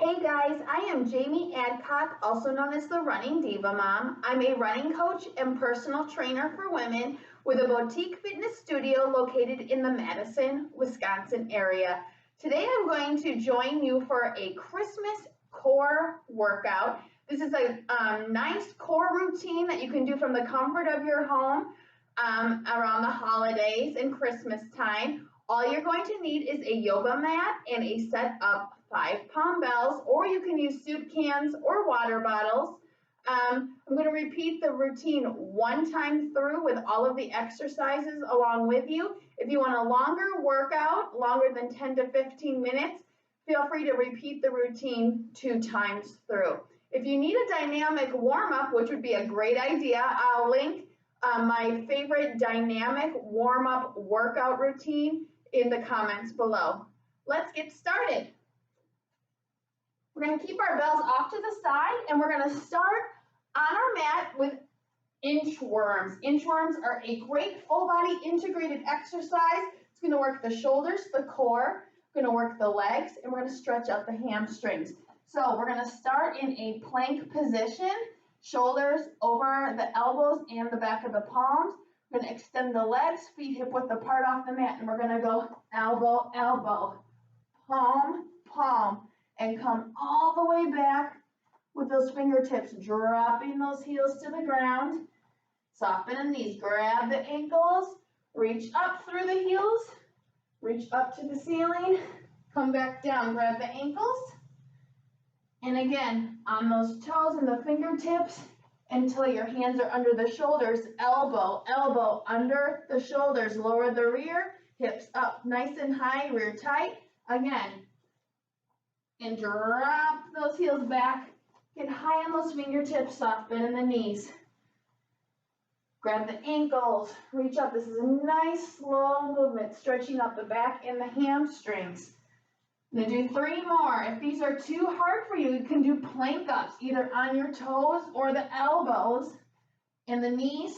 Hey guys, I am Jamie Adcock, also known as the Running Diva Mom. I'm a running coach and personal trainer for women with a boutique fitness studio located in the Madison, Wisconsin area. Today I'm going to join you for a Christmas core workout. This is a nice core routine that you can do from the comfort of your home around the holidays and Christmas time. All you're going to need is a yoga mat and a set of 5 dumbbells, or you can use soup cans or water bottles. I'm going to repeat the routine one time through with all of the exercises along with you. If you want a longer workout, longer than 10 to 15 minutes, feel free to repeat the routine 2 times through. If you need a dynamic warm-up, which would be a great idea, I'll link my favorite dynamic warm-up workout routine in the comments below. Let's get started. We're going to keep our bells off to the side, and we're going to start on our mat with inchworms. Inchworms are a great full body integrated exercise. It's going to work the shoulders, the core, going to work the legs, and we're going to stretch out the hamstrings. So we're going to start in a plank position, shoulders over the elbows and the back of the palms. We're going to extend the legs, feet hip width apart off the mat, and we're going to go elbow, elbow, palm, palm, and come all the way back with those fingertips, dropping those heels to the ground. Soften the knees, grab the ankles, reach up through the heels, reach up to the ceiling, come back down, grab the ankles, and again, on those toes and the fingertips until your hands are under the shoulders, elbow, elbow, under the shoulders, lower the rear, hips up nice and high, rear tight, again, and drop those heels back, get high on those fingertips, soft bend in the knees. Grab the ankles, reach up. This is a nice slow movement, stretching up the back and the hamstrings. I'm going to do 3 more. If these are too hard for you, you can do plank ups, either on your toes or the elbows and the knees,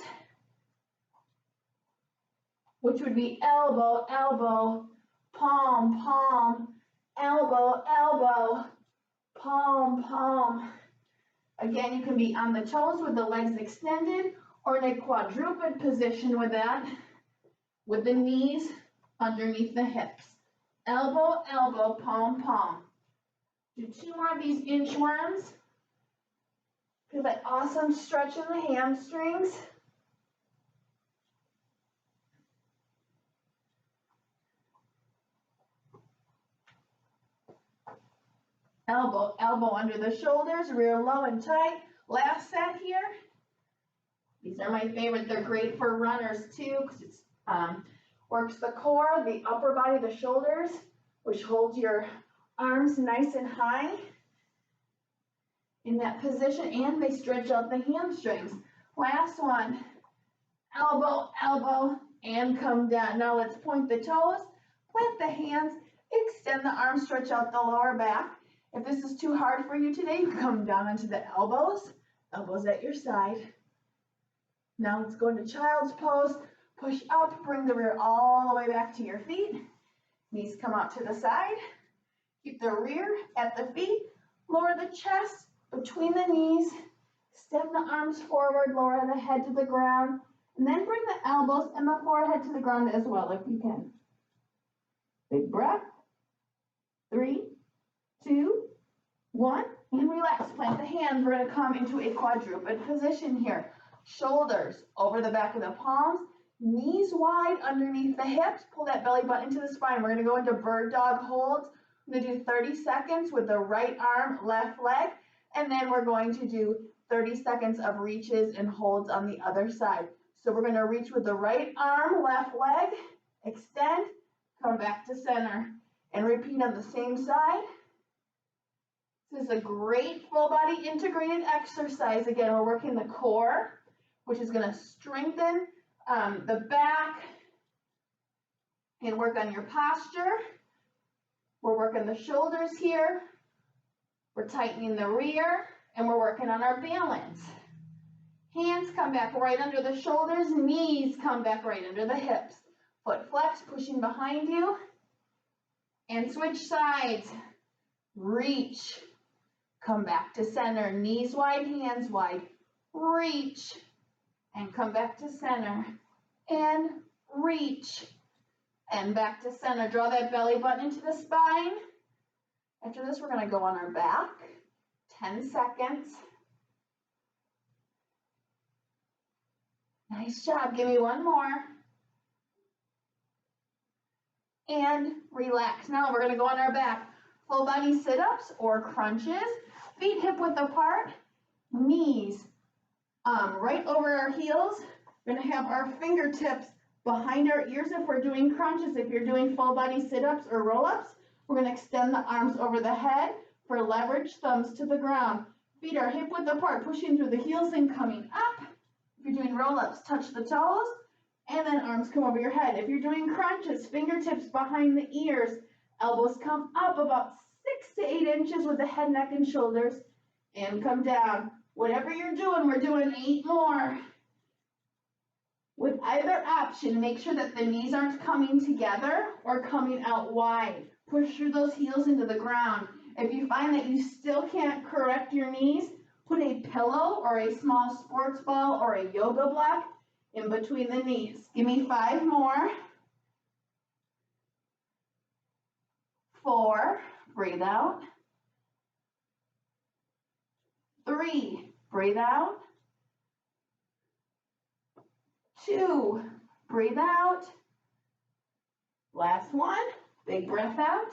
which would be elbow, elbow, palm, palm, elbow, elbow, palm, palm. Again, you can be on the toes with the legs extended or in a quadruped position with that, with the knees underneath the hips. Elbow, elbow, palm, palm. Do 2 more of these inchworms. Feel that awesome stretch in the hamstrings. Elbow, elbow under the shoulders, rear low and tight. Last set here. These are my favorite. They're great for runners too, because it works the core, the upper body, the shoulders, which holds your arms nice and high in that position, and they stretch out the hamstrings. Last one. Elbow, elbow, and come down. Now let's point the toes, plant the hands, extend the arms, stretch out the lower back. If this is too hard for you today, you come down onto the elbows, elbows at your side. Now let's go into child's pose. Push up, bring the rear all the way back to your feet. Knees come out to the side. Keep the rear at the feet. Lower the chest between the knees. Extend the arms forward, lower the head to the ground. And then bring the elbows and the forehead to the ground as well if you can. Big breath. 3, 2, 1, and relax. Plant the hands. We're going to come into a quadruped position here. Shoulders over the back of the palms, knees wide underneath the hips. Pull that belly button into the spine. We're going to go into bird dog holds. I'm going to do 30 seconds with the right arm, left leg, and then we're going to do 30 seconds of reaches and holds on the other side. So we're going to reach with the right arm, left leg, extend, come back to center, and repeat on the same side. This is a great full body integrated exercise. Again, we're working the core, which is going to strengthen the back and work on your posture. We're working the shoulders here. We're tightening the rear, and we're working on our balance. Hands come back right under the shoulders, knees come back right under the hips. Foot flex, pushing behind you. And switch sides. Reach, come back to center, knees wide, hands wide, reach, and come back to center, and reach, and back to center. Draw that belly button into the spine. After this, we're gonna go on our back, 10 seconds. Nice job, give me one more. And relax. Now we're gonna go on our back. Full body sit-ups or crunches, feet hip width apart, knees right over our heels. We're gonna have our fingertips behind our ears if we're doing crunches. If you're doing full body sit-ups or roll-ups, we're gonna extend the arms over the head for leverage, thumbs to the ground. Feet are hip width apart, pushing through the heels and coming up. If you're doing roll-ups, touch the toes, and then arms come over your head. If you're doing crunches, fingertips behind the ears, elbows come up about 6 to 8 inches with the head, neck, and shoulders, and come down. Whatever you're doing, we're doing 8 more. With either option, make sure that the knees aren't coming together or coming out wide. Push through those heels into the ground. If you find that you still can't correct your knees, put a pillow or a small sports ball or a yoga block in between the knees. Give me 5 more. 4, breathe out. 3, breathe out. 2, breathe out. Last one, big breath out.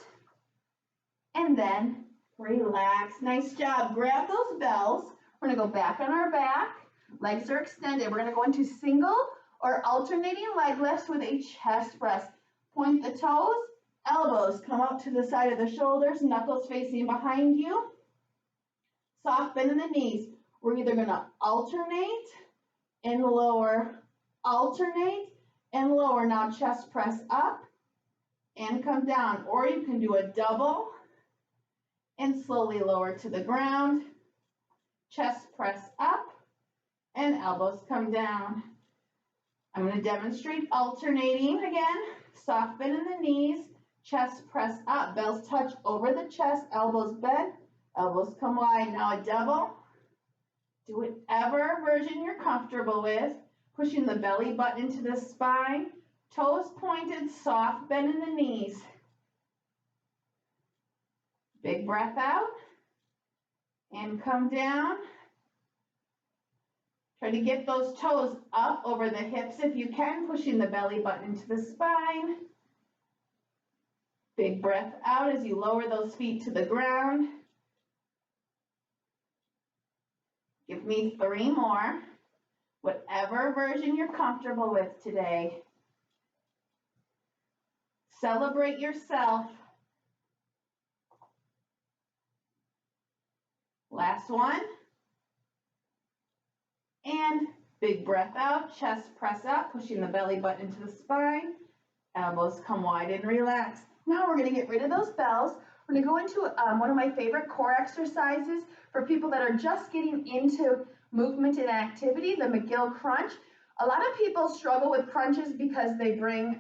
And then relax. Nice job. Grab those bells. We're gonna go back on our back. Legs are extended. We're gonna go into single or alternating leg lifts with a chest press. Point the toes, elbows come out to the side of the shoulders, knuckles facing behind you. Soft bend in the knees. We're either gonna alternate and lower, alternate and lower. Now chest press up and come down, or you can do a double and slowly lower to the ground. Chest press up and elbows come down. I'm going to demonstrate alternating again. Soft bend in the knees, chest press up, bells touch over the chest, elbows bend, elbows come wide. Now a double. Do whatever version you're comfortable with. Pushing the belly button into the spine, toes pointed, soft bend in the knees. Big breath out and come down. Try to get those toes up over the hips if you can, pushing the belly button into the spine. Big breath out as you lower those feet to the ground. Give me 3 more. Whatever version you're comfortable with today. Celebrate yourself. Last one. And big breath out, chest press up, pushing the belly button into the spine. Elbows come wide and relax. Now we're going to get rid of those bells. We're going to go into one of my favorite core exercises for people that are just getting into movement and activity, the Mcgill Crunch. A lot of people struggle with crunches because they bring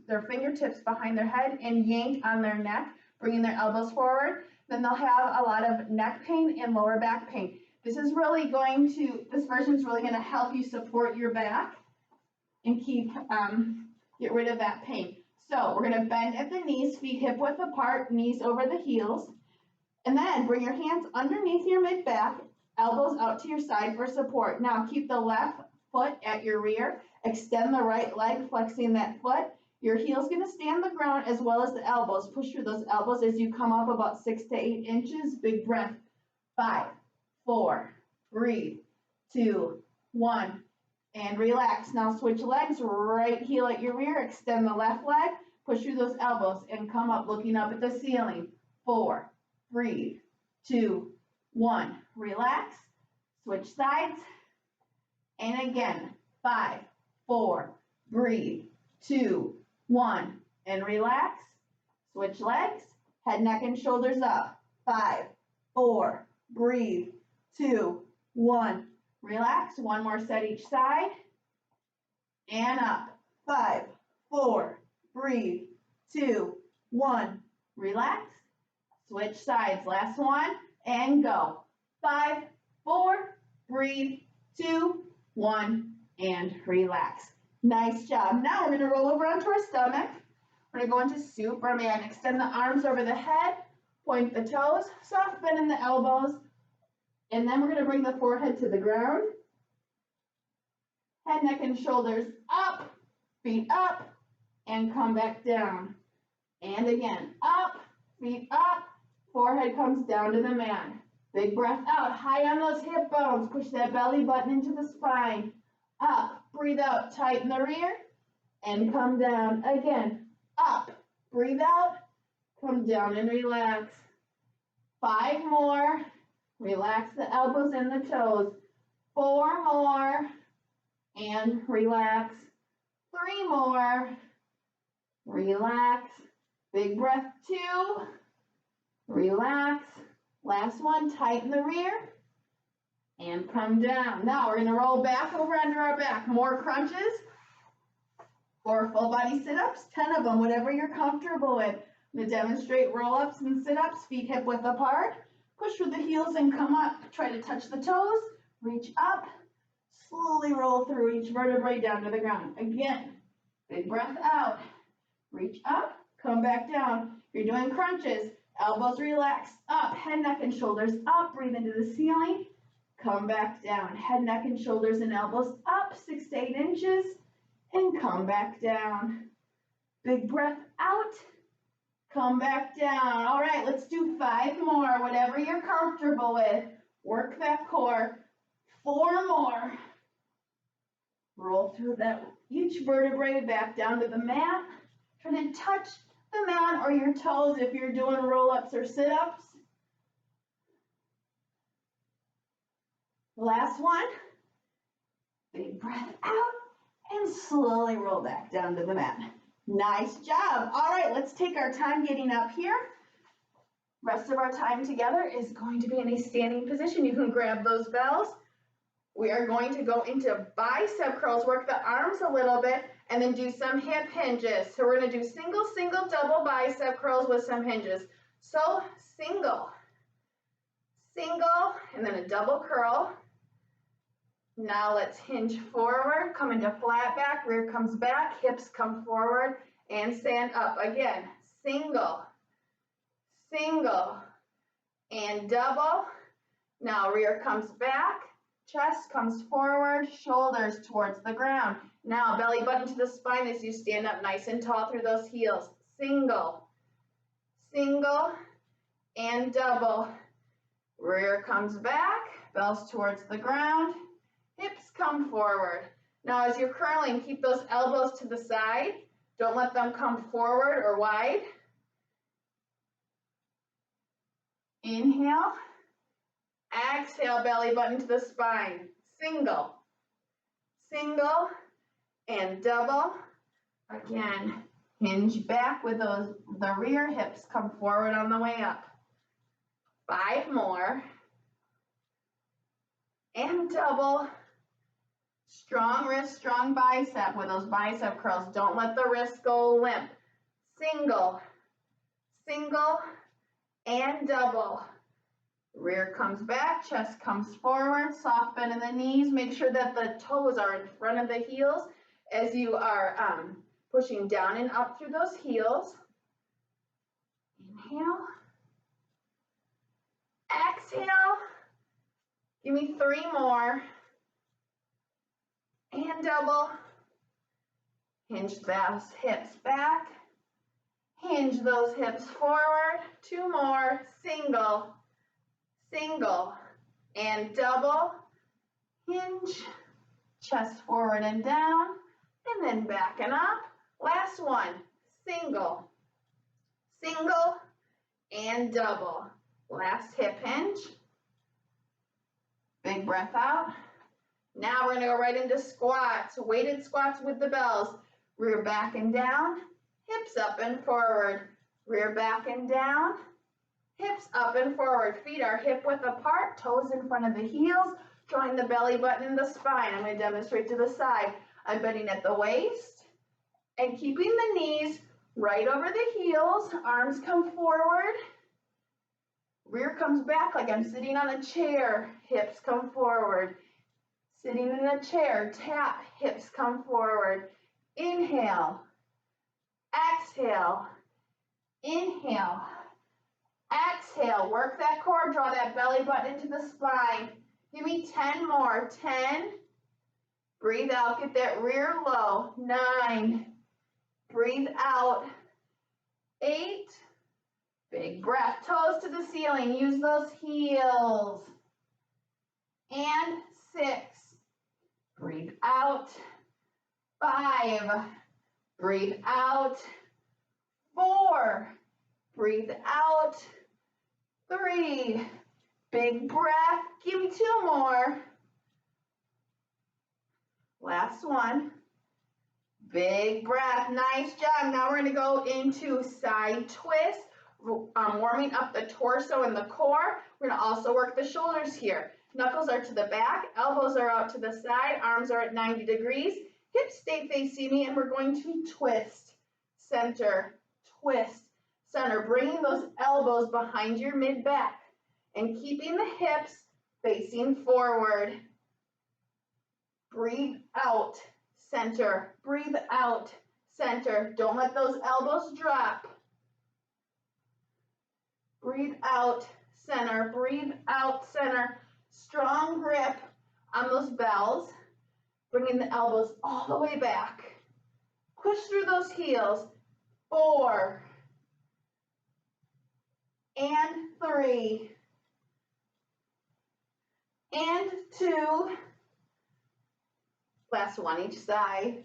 their fingertips behind their head and yank on their neck, bringing their elbows forward. Then they'll have a lot of neck pain and lower back pain. This version is really going to help you support your back and get rid of that pain. So we're going to bend at the knees, feet hip width apart, knees over the heels. And then bring your hands underneath your mid-back, elbows out to your side for support. Now keep the left foot at your rear. Extend the right leg, flexing that foot. Your heel's going to stay on the ground as well as the elbows. Push through those elbows as you come up about 6 to 8 inches. Big breath. 5, 4, breathe, 2, 1, and relax. Now switch legs, right heel at your rear, extend the left leg, push through those elbows and come up looking up at the ceiling. 4, breathe, 2, 1, relax, switch sides, and again, 5, 4, breathe, 2, 1, and relax, switch legs, head, neck, and shoulders up. 5, 4, breathe, 2, 1, relax. One more set each side, and up. 5, 4, breathe, 2, 1, relax. Switch sides. Last one. and go. 5, 4, breathe, 2, 1, and relax. Nice job. Now we're going to roll over onto our stomach. We're going to go into Superman. Extend the arms over the head, point the toes, soft bend in the elbows, and then we're going to bring the forehead to the ground. Head, neck, and shoulders up, feet up, and come back down. And again, up, feet up, forehead comes down to the mat. Big breath out, high on those hip bones. Push that belly button into the spine. Up, breathe out, tighten the rear, and come down. Again, up, breathe out, come down and relax. 5 more. Relax the elbows and the toes. 4 more, and relax. 3 more, relax. Big breath, 2, relax. Last one, tighten the rear and come down. Now we're gonna roll back over under our back. More crunches or full body sit-ups, 10 of them, whatever you're comfortable with. I'm gonna demonstrate roll-ups and sit-ups, feet hip width apart. Push with the heels and come up. Try to touch the toes, reach up, slowly roll through each vertebrae down to the ground. Again, big breath out, reach up, come back down. You're doing crunches. Elbows relaxed, up, head, neck, and shoulders up, breathe into the ceiling, come back down. Head, neck, and shoulders and elbows up, 6 to 8 inches, and come back down. Big breath out, come back down. All right, let's do 5 more, whatever you're comfortable with. Work that core. 4 more. Roll through that each vertebrae back down to the mat. Try to touch the mat or your toes if you're doing roll-ups or sit-ups. Last one. Big breath out and slowly roll back down to the mat. Nice job. All right, let's take our time getting up here. Rest of our time together is going to be in a standing position. You can grab those bells. We are going to go into bicep curls, work the arms a little bit, and then do some hip hinges. So we're going to do single, single, double bicep curls with some hinges. So single, single, and then a double curl. Now let's hinge forward, come into flat back, rear comes back, hips come forward, and stand up. Again, single, single, and double. Now rear comes back. Chest comes forward, shoulders towards the ground. Now belly button to the spine as you stand up nice and tall through those heels. Single, single, and double. Rear comes back, bells towards the ground. Hips come forward. Now as you're curling, keep those elbows to the side. Don't let them come forward or wide. Inhale. Exhale, belly button to the spine. Single, single, and double. Again, hinge back with the rear hips come forward on the way up. 5 more. And double. Strong wrist, strong bicep with those bicep curls. Don't let the wrist go limp. Single, single, and double. Rear comes back, chest comes forward, soft bend in the knees. Make sure that the toes are in front of the heels as you are pushing down and up through those heels. Inhale. Exhale. Give me 3 more. And double. Hinge those hips back. Hinge those hips forward. 2 more. Single, single, and double. Hinge, chest forward and down, and then back and up. Last one. Single, single, and double. Last hip hinge. Big breath out. Now we're going to go right into squats, weighted squats with the bells. Rear back and down, hips up and forward. Rear back and down, hips up and forward. Feet are hip width apart, toes in front of the heels, drawing the belly button in the spine. I'm going to demonstrate to the side. I'm bending at the waist and keeping the knees right over the heels. Arms come forward. Rear comes back like I'm sitting on a chair, hips come forward. Sitting in a chair, tap, hips come forward. Inhale, exhale, inhale, exhale. Work that core, draw that belly button into the spine. Give me 10 more. 10. Breathe out, get that rear low. 9. Breathe out. 8. Big breath, toes to the ceiling. Use those heels. And 6. Breathe out. 5. Breathe out. 4. Breathe out. 3. Big breath. Give me 2 more. Last one. Big breath. Nice job. Now we're going to go into side twist. Warming up the torso and the core. We're going to also work the shoulders here. Knuckles are to the back. Elbows are out to the side. Arms are at 90 degrees. Hips stay facing me, and we're going to twist, center, twist, center. Bringing those elbows behind your mid-back and keeping the hips facing forward. Breathe out, center. Breathe out, center. Don't let those elbows drop. Breathe out, center. Breathe out, center. Strong grip on those bells. Bringing the elbows all the way back. Push through those heels. 4. And 3. And 2. Last one each side.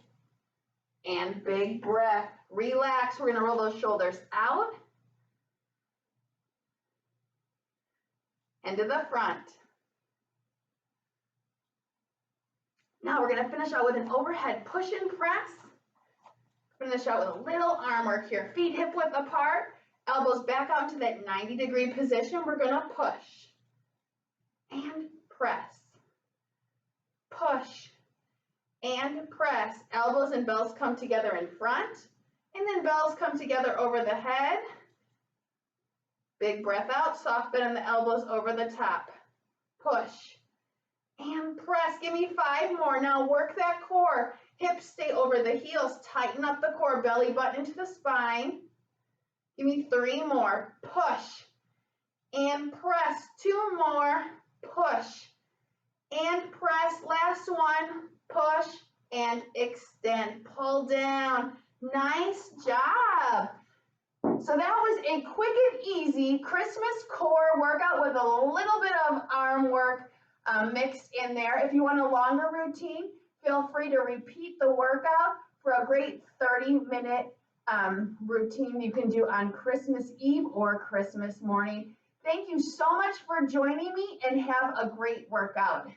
And big breath. Relax. We're going to roll those shoulders out and to the front. Now we're going to finish out with an overhead push and press. Finish out with a little arm work here. Feet hip width apart. Elbows back out to that 90-degree position. We're going to push and press. Push and press. Elbows and bells come together in front. And then bells come together over the head. Big breath out. Soft bend on the elbows over the top. Push and press. Give me 5 more. Now work that core. Hips stay over the heels. Tighten up the core. Belly button into the spine. Give me 3 more. Push and press. 2 more. Push and press. Last one. Push and extend. Pull down. Nice job. So that was a quick and easy Christmas core workout with a little bit of arm work mixed in there. If you want a longer routine, feel free to repeat the workout for a great 30-minute routine you can do on Christmas Eve or Christmas morning. Thank you so much for joining me, and have a great workout.